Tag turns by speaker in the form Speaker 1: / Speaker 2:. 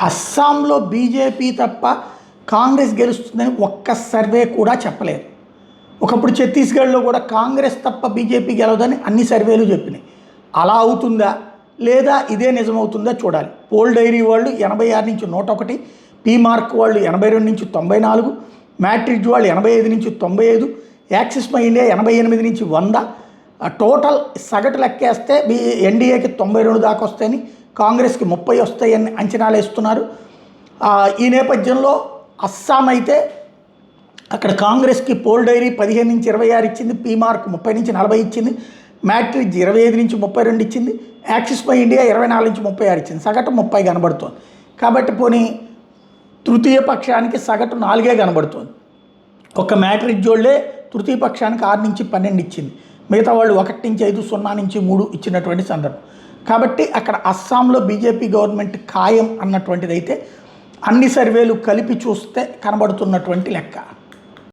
Speaker 1: అస్సాంలో బీజేపీ తప్ప కాంగ్రెస్ గెలుస్తుందని ఒక్క సర్వే కూడా చెప్పలేదు. ఒకప్పుడు ఛత్తీస్గఢ్లో కూడా కాంగ్రెస్ తప్ప బీజేపీ గెలవదని అన్ని సర్వేలు చెప్పినాయి. అలా అవుతుందా లేదా ఇదే నిజమవుతుందా చూడాలి. పోల్ డైరీ వాళ్ళు 86 నుంచి 101, పీ మార్క్ వాళ్ళు 82 నుంచి 94, మ్యాట్రిడ్జ్ వాళ్ళు 85 నుంచి 95, యాక్సిస్ మై ఇండియా 88 నుంచి 100. టోటల్ సగటు లెక్కేస్తే ఎన్డీఏకి 92 దాకా వస్తాయని, కాంగ్రెస్కి 30 వస్తాయని అంచనాలు వేస్తున్నారు. ఈ నేపథ్యంలో అస్సాం అయితే అక్కడ కాంగ్రెస్కి పోల్ డైరీ 15 నుంచి 26 ఇచ్చింది, పీ మార్క్ 30 నుంచి 40 ఇచ్చింది, మ్యాట్రిడ్జ్ 25 నుంచి 32 ఇచ్చింది, యాక్సిస్ మై ఇండియా 24 నుంచి 36 ఇచ్చింది. సగటు 30 కనబడుతోంది. కాబట్టి పోనీ తృతీయ పక్షానికి సగటు 4 కనబడుతోంది. ఒక మ్యాట్రిడ్జ్ వాళ్ళే తృతీయ పక్షానికి 6 నుంచి 12 ఇచ్చింది, మిగతా వాళ్ళు 1 నుంచి 5, 0 నుంచి 3 ఇచ్చినటువంటి సందర్భం. కాబట్టి అక్కడ అస్సాంలో బీజేపీ గవర్నమెంట్ ఖాయం అన్నటువంటిది అయితే అన్ని సర్వేలు కలిపి చూస్తే కనబడుతున్నటువంటి లెక్క.